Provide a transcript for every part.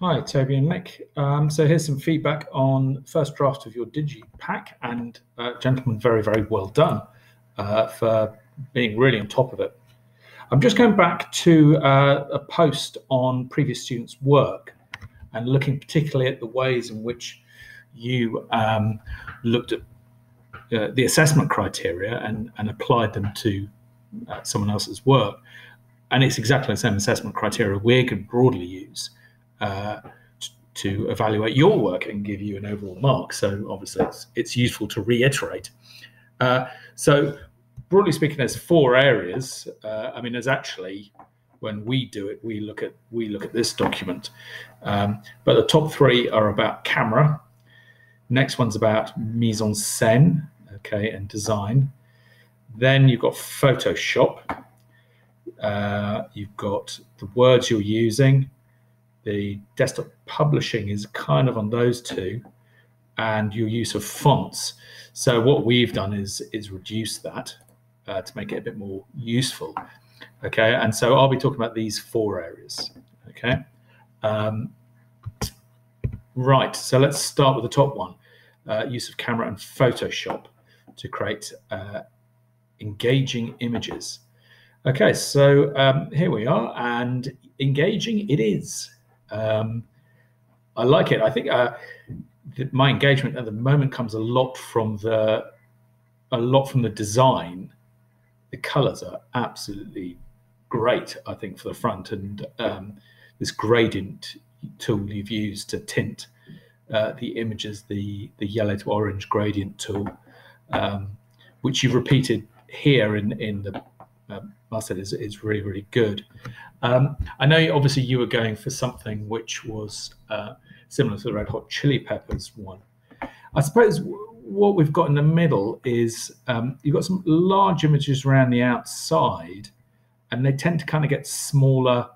Hi, Toby and Nick. So here's some feedback on first draft of your Digi pack, and gentlemen, very, very well done for being really on top of it. I'm just going back to a post on previous students' work and looking particularly at the ways in which you looked at the assessment criteria and applied them to someone else's work. And it's exactly the same assessment criteria we can broadly use to evaluate your work and give you an overall mark. So obviously it's useful to reiterate. So broadly speaking, there's four areas. There's actually, when we do it, we look at this document. But the top three are about camera. Next one's about mise en scène, okay, and design. Then you've got Photoshop. You've got the words you're using. The desktop publishing is kind of on those two, and your use of fonts. So what we've done is reduce that to make it a bit more useful. Okay, and so I'll be talking about these four areas. Okay, right. So let's start with the top one: use of camera and Photoshop to create engaging images. Okay, so here we are, and engaging it is. I like it. I think my engagement at the moment comes a lot from the design. The colours are absolutely great, I think, for the front, and this gradient tool you've used to tint the images, the yellow to orange gradient tool, which you've repeated here in the master is really, really good. I know obviously you were going for something which was similar to the Red Hot Chili Peppers one. I suppose what we've got in the middle is you've got some large images around the outside, and they tend to kind of get smaller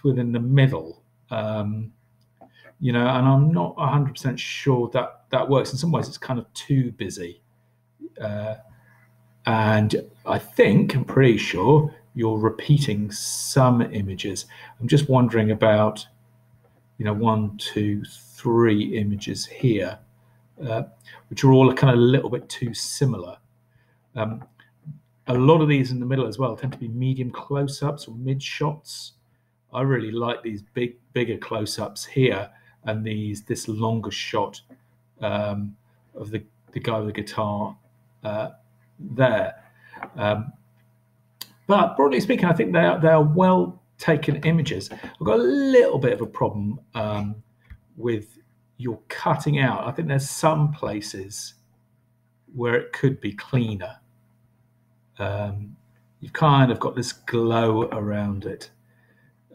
within the middle. And I'm not 100% sure that works. In some ways, it's kind of too busy. And I'm pretty sure you're repeating some images. I'm just wondering about, 1, 2, 3 images here, which are all kind of a little bit too similar. A lot of these in the middle as well tend to be medium close-ups or mid shots. I really like these bigger close-ups here, and this longer shot of the guy with the guitar there. But broadly speaking, I think they are well taken images. I've got a little bit of a problem with your cutting out. I think there's some places where it could be cleaner. You've kind of got this glow around it.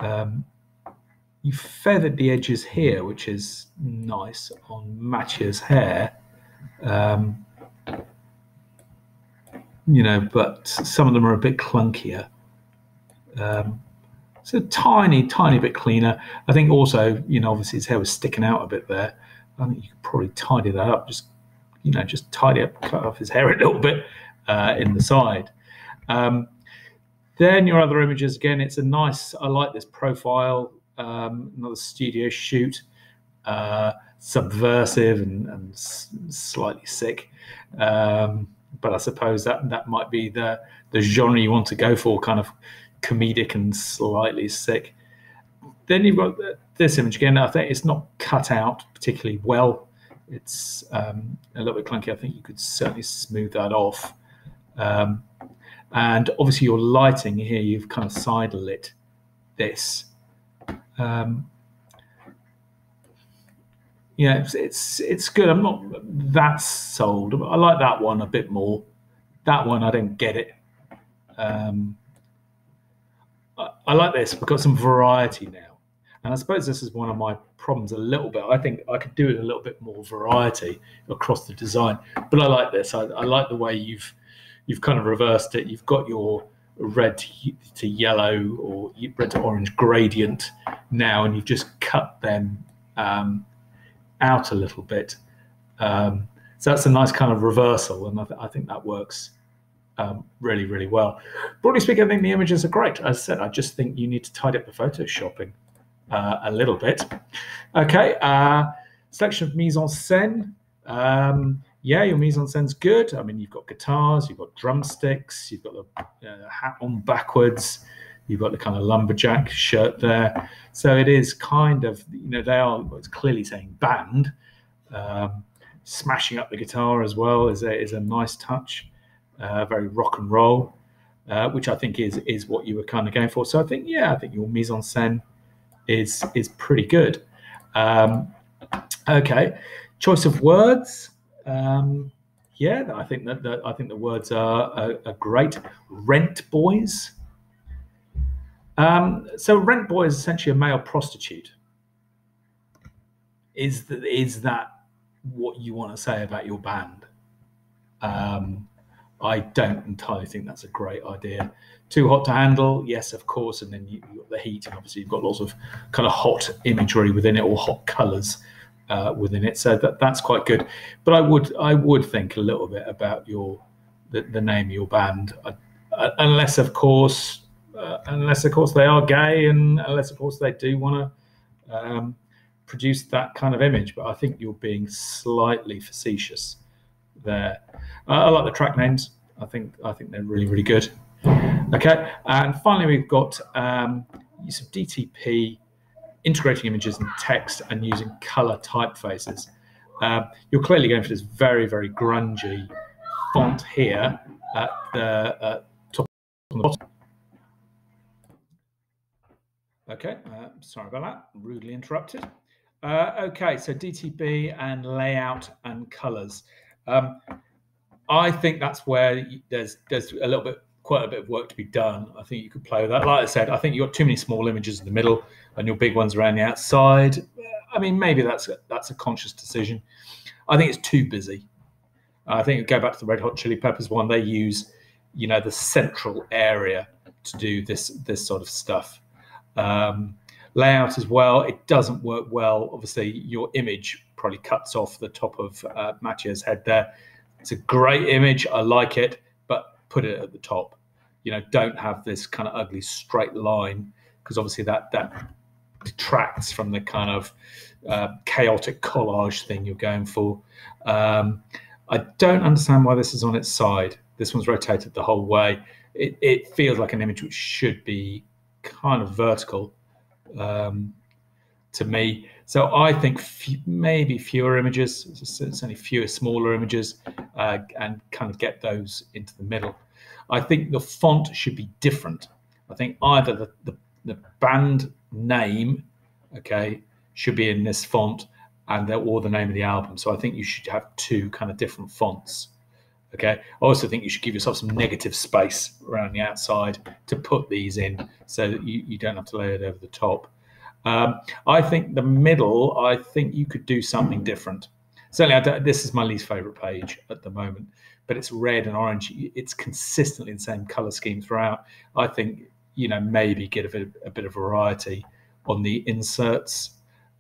You feathered the edges here, which is nice on Mathieu's hair. But some of them are a bit clunkier. So tiny bit cleaner. I think also, obviously his hair was sticking out a bit there. I think you could probably tidy that up. Just tidy up, cut off his hair a little bit in the side. Then your other images, again, I like this profile, another studio shoot, subversive and slightly sick. But I suppose that might be the genre you want to go for, kind of comedic and slightly sick. Then you've got this image again. I think it's not cut out particularly well. It's a little bit clunky. I think you could certainly smooth that off. And obviously your lighting here, you've kind of side lit this. It's good. I'm not that sold. I like that one a bit more. That one, I don't get it. I like this. We've got some variety now. And I suppose this is one of my problems a little bit. I think I could do it a little bit more variety across the design. But I like this. I like the way you've kind of reversed it. You've got your red to yellow or red to orange gradient now, and you've just cut them out a little bit. So that's a nice kind of reversal, and I think that works really, really well. Broadly speaking, I think the images are great. As I said, I just think you need to tidy up the photoshopping. a little bit. Okay, selection of mise en scène. Yeah, your mise en scene's good. I mean, you've got guitars, you've got drumsticks, you've got the hat on backwards, you've got the kind of lumberjack shirt there. So it is kind of, they are, it's clearly saying band. Smashing up the guitar as well is a nice touch, very rock and roll, which I think is what you were kind of going for. So I think your mise en scène is pretty good. Okay, choice of words. Yeah, I think the words are great. Rent boys. So rent boy is essentially a male prostitute. Is that what you want to say about your band? I don't entirely think that's a great idea. Too hot to handle, yes, of course, and then you've got the heat, and obviously you've got lots of kind of hot imagery within it, or hot colours within it. So that's quite good. But I would think a little bit about the name of your band, unless of course they are gay, and unless of course they do want to produce that kind of image. But I think you're being slightly facetious there. I like the track names. I think they're really, really good. Okay, and finally we've got use of DTP, integrating images and text, and using color typefaces. You're clearly going for this very, very grungy font here at the top and the bottom. Okay, sorry about that, rudely interrupted. Okay, so DTP and layout and colors. I think that's where there's quite a bit of work to be done. I think you could play with that. Like I said, I think you've got too many small images in the middle and your big ones around the outside. I mean, maybe that's a conscious decision. I think it's too busy. I think go back to the Red Hot Chili Peppers one. They use, the central area to do this sort of stuff. Layout as well. It doesn't work well. Obviously, your image probably cuts off the top of Mathieu's head there. It's a great image. I like it, but put it at the top. Don't have this kind of ugly straight line, because obviously that detracts from the kind of chaotic collage thing you're going for. I don't understand why this is on its side. This one's rotated the whole way. It feels like an image which should be kind of vertical to me. So I think maybe fewer images, certainly fewer smaller images, and kind of get those into the middle. I think the font should be different. I think either the band name, okay, should be in this font, or the name of the album. So I think you should have two kind of different fonts. Okay. I also think you should give yourself some negative space around the outside to put these in, so that you don't have to lay it over the top. I think the middle, I think you could do something different. Certainly, this is my least favorite page at the moment, but it's red and orange. It's consistently the same color scheme throughout. I think, maybe get a bit of variety on the inserts.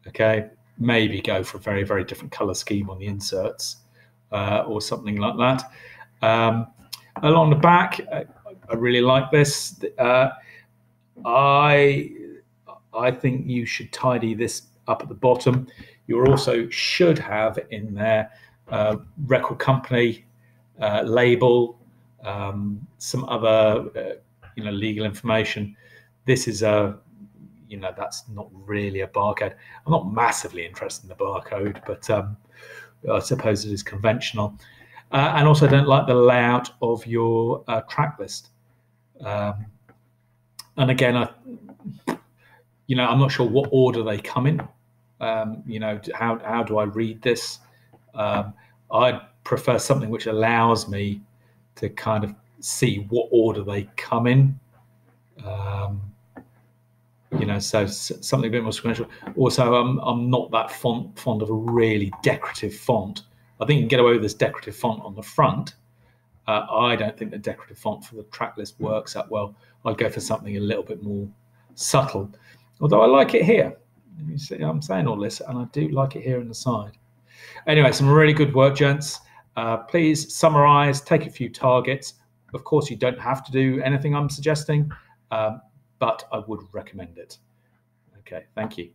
Okay. Maybe go for a very, very different color scheme on the inserts, or something like that. Along the back, I really like this. I think you should tidy this up at the bottom. You also should have in there record company, label, some other legal information. This is that's not really a barcode. I'm not massively interested in the barcode, but I suppose it is conventional. And also, don't like the layout of your track list. And again, I'm not sure what order they come in. How do I read this? I'd prefer something which allows me to kind of see what order they come in. So something a bit more sequential. Also, I'm not that fond of a really decorative font. I think you can get away with this decorative font on the front. I don't think the decorative font for the track list works that well. I'd go for something a little bit more subtle. Although I like it here. You see, I'm saying all this, and I do like it here on the side. Anyway, some really good work, gents. Please summarize, take a few targets. Of course, you don't have to do anything I'm suggesting, but I would recommend it. Okay, thank you.